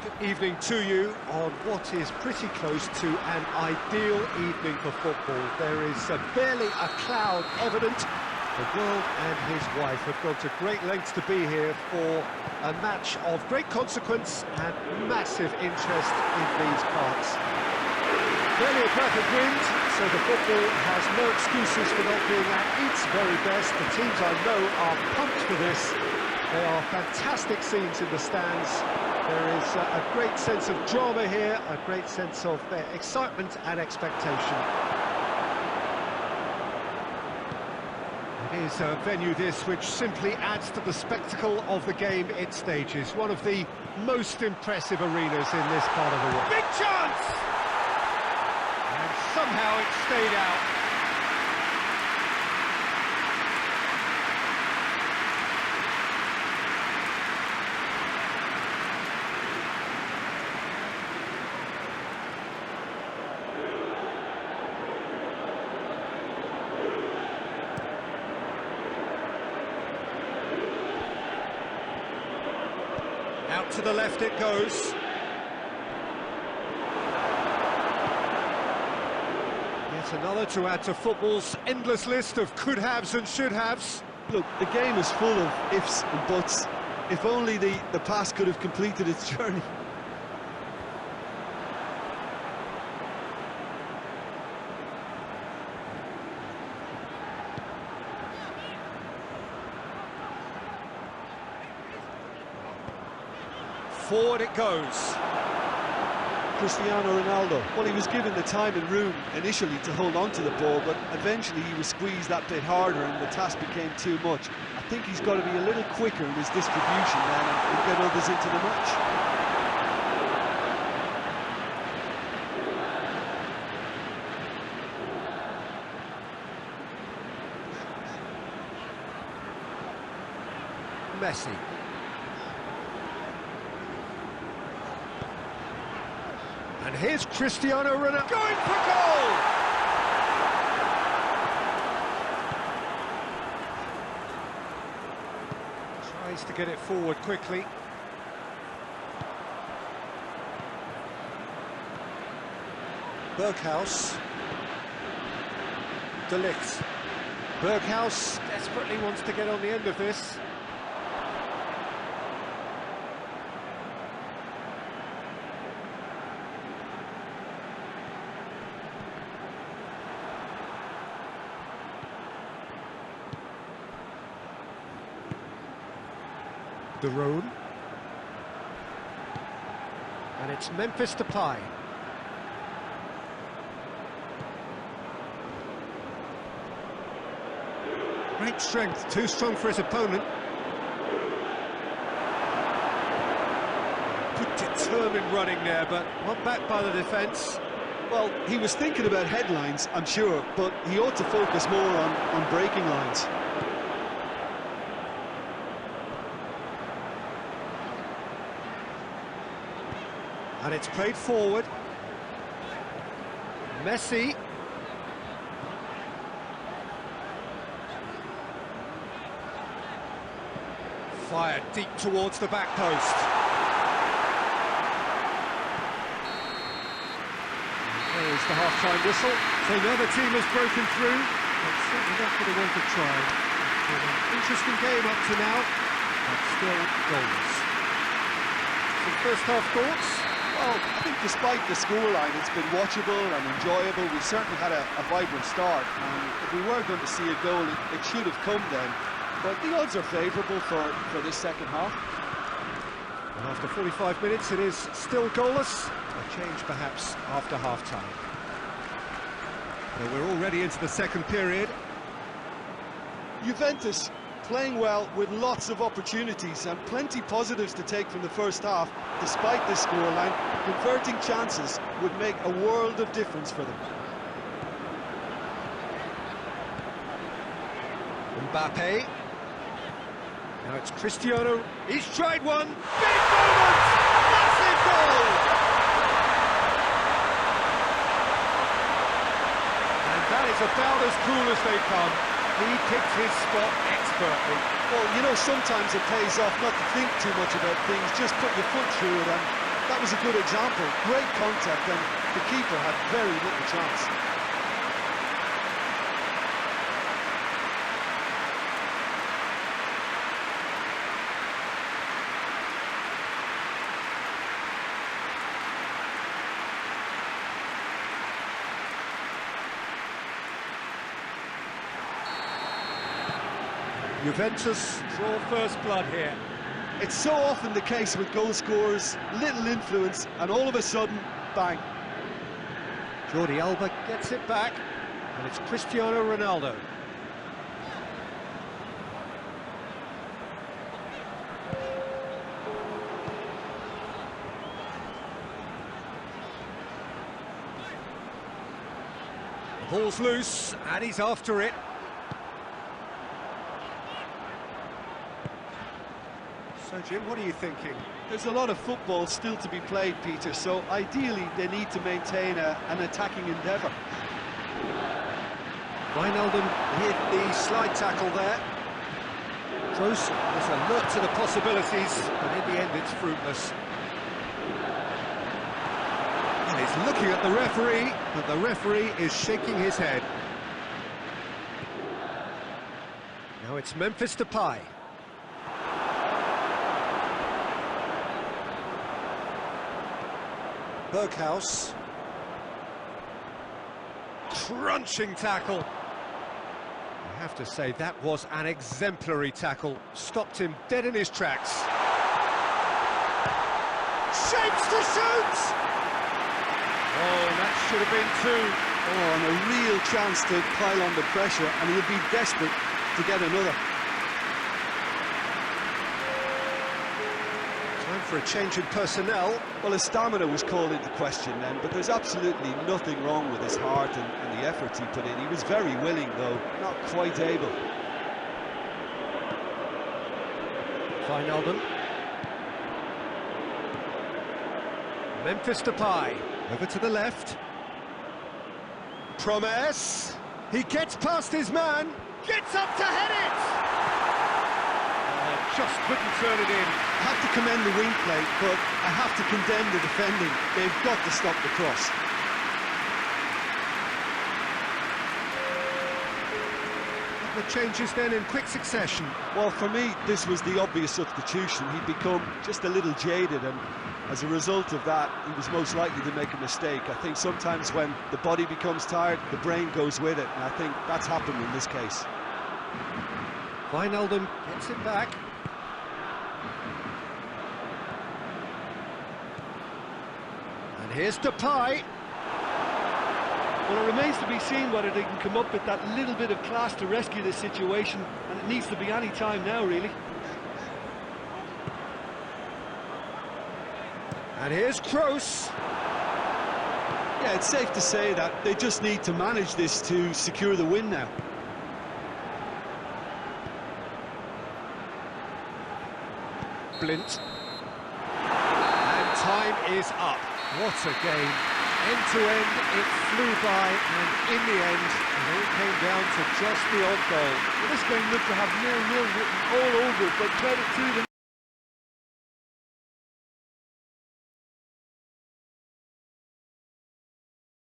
good evening to you on what is pretty close to an ideal evening for football. There is barely a cloud evident. The world and his wife have gone to great lengths to be here for a match of great consequence and massive interest in these parts. Barely a breath of wind, so the football has no excuses for not being at its very best. The teams I know are pumped for this. They are fantastic scenes in the stands. There is a great sense of drama here, a great sense of excitement and expectation. It is a venue this which simply adds to the spectacle of the game it stages. One of the most impressive arenas in this part of the world. Big chance! And somehow it stayed out. Out to the left it goes. Yet another to add to football's endless list of could-haves and should-haves. Look, the game is full of ifs and buts. If only the pass could have completed its journey. Forward it goes. Cristiano Ronaldo, well, he was given the time and room initially to hold on to the ball, but eventually he was squeezed that bit harder and the task became too much. I think he's got to be a little quicker in his distribution then and get others into the match. Messi. And here's Cristiano Ronaldo going for goal! Tries to get it forward quickly. Berghaus. De Ligt. Berghaus desperately wants to get on the end of this. De Roon. And it's Memphis Depay. Great strength, too strong for his opponent. Good determined running there, but not back by the defence. Well, he was thinking about headlines, I'm sure, but he ought to focus more on breaking lines. And it's played forward. Messi. Fired deep towards the back post. There is the half-time whistle. So the other team has broken through. But certainly not for the one to try. It's been an interesting game up to now, but still goalless. Some first-half thoughts? Well, I think despite the scoreline, it's been watchable and enjoyable. We certainly had a vibrant start, and if we were going to see a goal, it should have come then. But the odds are favourable for this second half. And after 45 minutes, it is still goalless. A change, perhaps, after half-time. Well, we're already into the second period. Juventus playing well with lots of opportunities and plenty positives to take from the first half. Despite this scoreline, converting chances would make a world of difference for them. Mbappe. Now it's Cristiano. He's tried one. Big moment! Massive goal! And that is about as cool as they come. He picked his spot expertly. Well, you know, sometimes it pays off not to think too much about things, just put your foot through it, and that was a good example. Great contact, and the keeper had very little chance. Juventus draw first blood here. It's so often the case with goal scorers, little influence, and all of a sudden, bang. Jordi Alba gets it back, and it's Cristiano Ronaldo. The ball's loose, and he's after it. So, Jim, what are you thinking? There's a lot of football still to be played, Peter, so ideally they need to maintain an attacking endeavour. Wijnaldum hit the slide tackle there. Kroos has a look to the possibilities, but in the end it's fruitless. And he's looking at the referee, but the referee is shaking his head. Now it's Memphis Depay. Berghaus. Crunching tackle. I have to say, that was an exemplary tackle. Stopped him dead in his tracks. Shapes to shoot! Oh, that should have been two. Oh, and a real chance to pile on the pressure, and he'll be desperate to get another. Time for a change in personnel. Well, his stamina was called into question then, but there's absolutely nothing wrong with his heart and the efforts he put in. He was very willing, though, not quite able. Wijnaldum. Memphis Depay. Over to the left. Promise. He gets past his man. Gets up to head it! Just couldn't turn it in. I have to commend the wing play, but I have to condemn the defending. They've got to stop the cross. The changes then in quick succession. Well, for me, this was the obvious substitution. He'd become just a little jaded, and as a result of that, he was most likely to make a mistake. I think sometimes when the body becomes tired, the brain goes with it, and I think that's happened in this case. Wijnaldum gets it back. And here's Depay. Well, it remains to be seen whether they can come up with that little bit of class to rescue this situation, and it needs to be any time now, really. And here's Kroos. Yeah, it's safe to say that they just need to manage this to secure the win now. Blint. And time is up. What a game. End to end, it flew by, and in the end, it all came down to just the odd goal. Well, this game looked to have 0-0 written all over it, but credit to them.